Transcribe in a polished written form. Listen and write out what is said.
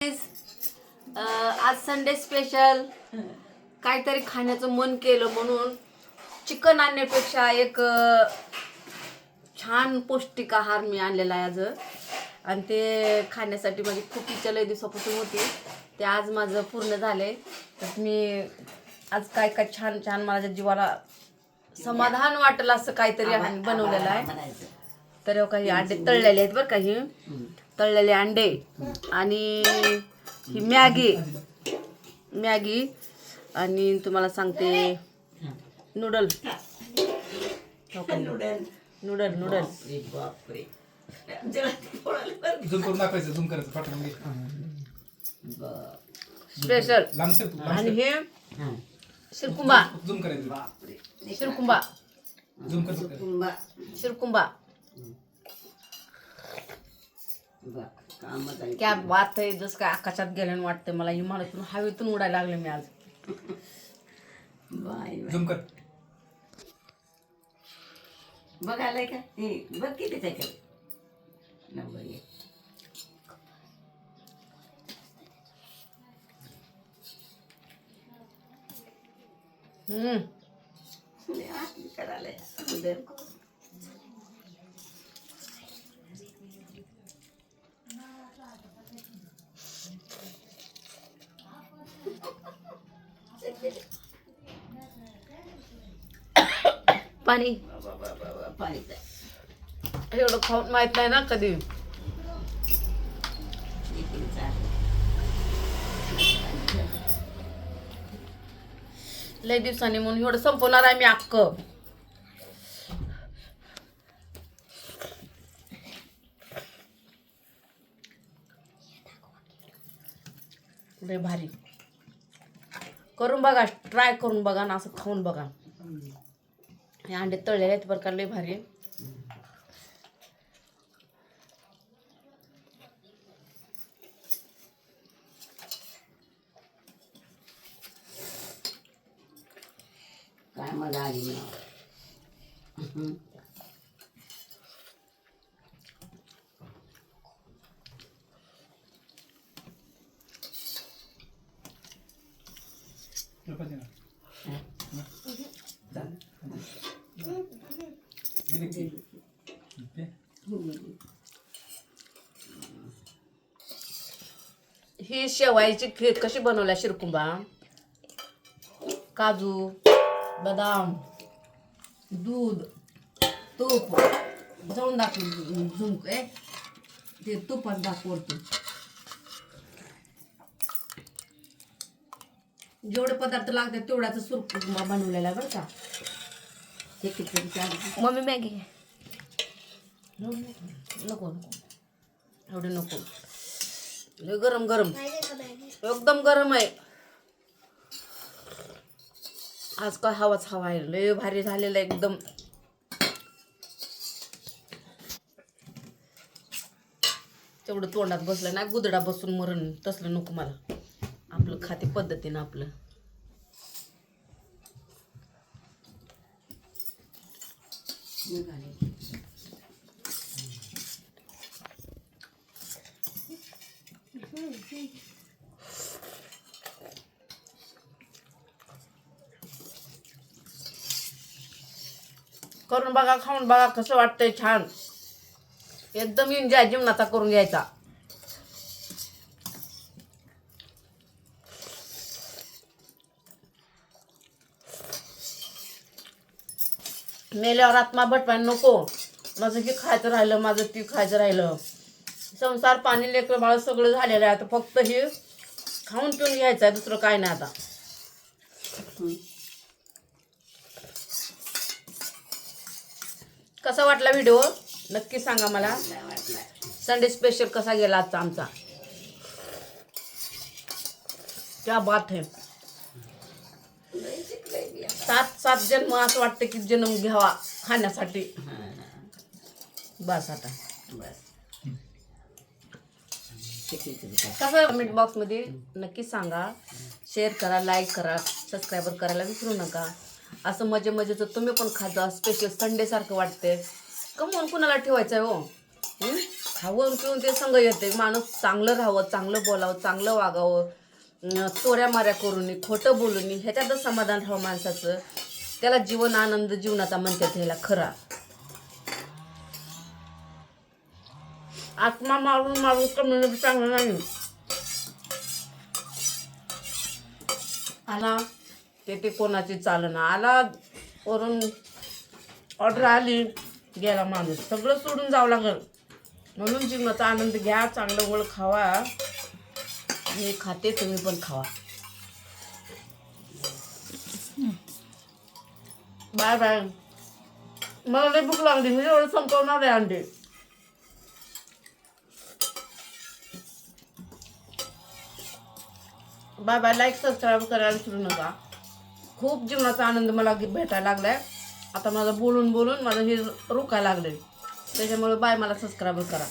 आज Sunday special काहीतरी खाण्याचं मन केलं म्हणून चिकन आणण्यापेक्षा एक छान पौष्टिक आहार मी आणलेला आहे आज. आणि ते खाण्यासाठी माझी खूप इच्छा लय दिवसापासून होती. ते आज माझं पूर्ण झाले. तर मी आज काय काय छान छान माझ्या जीवाला समाधान वाटलं असं काहीतरी बनवलेलं आहे. तर काही अंडे तळलेले आहेत बरं, काही तळलेले अंडे आणि ही मॅगी आणि तुम्हाला सांगते नूडल नूडल स्पेशल. आणि हे शिरकुंबा क्या बात आहे. जसं काय आकाशात गेल्यानं वाटतं मला. हिमालयातून हवेतून उडायला लागले मी आज. बघायला का बघ किती त्याच्यात नंबर एक. करायला पाणी पाणी एवढं खाऊन माहित नाही ना कधी. लय दिवसांनी म्हणून एवढं संपवणार आहे मी अक्क. लय भारी. करून बघा, ट्राय करून बघा ना, असं खाऊन बघा. हे अंडे तळलेले आहेत बरं का, लय भारी. काय मजा आली ना. ही शेवायची खीर कशी बनवल्या शिरकुंबा, काजू, बदाम, दूध, तूप जळून दाखवून झुंक ते तुपात दाखवतो. जेवढे पदार्थ लागतात तेवढ्याच शिरकुंबा बनवलेला बरं का. मम्मी मॅगी नको एवढे नको. लय गरम गरम, एकदम गरम आहे आज. काय हवाच हवा आहे. लय भारी झालेलं एकदम. तेवढं तोंडात बसलं ना, गुदडा बसून मरण तसलं नको मला. आपलं खाते पद्धतीनं आपलं. करून बघा, खाऊन बघा कसं वाटतंय. छान एकदम एन्जॉय जीवनाचा करून घ्यायचा. मेल्यावर आत्मा भटवायला नको. माझं हे खायचं राहिलं, माझं ती खायचं राहिलं. संसार पाणी लेकरं बाळ सगळं झालेलं आहे. आता फक्त हे खाऊन पिऊन घ्यायचं आहे, दुसरं काय नाही आता. कसा वाटला व्हिडिओ नक्की सांगा मला. संडे स्पेशल कसा गेला आजचा आमचा. क्या बात है. 7 जन्म असं वाटतं की जन्म घ्यावा खाण्यासाठी. बस आता कसं. कमेंट बॉक्समध्ये नक्की सांगा. शेअर करा, लाईक करा, सबस्क्राईबर करायला विसरू नका. असं मजेचं तुम्ही पण खाजा. स्पेशल संडे सारखं वाटते. कमवून कुणाला ठेवायचं आहे हो. खावं पिऊन ते संग येते. माणूस चांगलं राहावं, चांगलं बोलावं, चांगलं वागावं, चोऱ्या माऱ्या करू नये, खोटं बोलू नये, ह्याच्यातच समाधान राहावं माणसाचं. त्याला जीवन आनंद जीवनाचा म्हणतात ह्याला खरा. आत्मा मारून मारून कमी चांगलं नाही. आला ते कोणाची चालना, आला वरून ऑर्डर आली गेला माणूस, सगळं सोडून जावं लागल. म्हणून जीवनाचा आनंद घ्या, चांगलं गोड खावा. मी खाते, तुम्ही पण खावा. Bye bye. मला लई भूक लागली, मी एवढं संपवणार आहे अंडे. Bye bye. लाईक सबस्क्राईब करायला विसरू नका. खूप जीवनाचा आनंद मला भेटायला लागलाय. आता माझं बोलून बोलून माझं हे रुकायला लागले. त्याच्यामुळे बाय, मला सबस्क्राईब करा.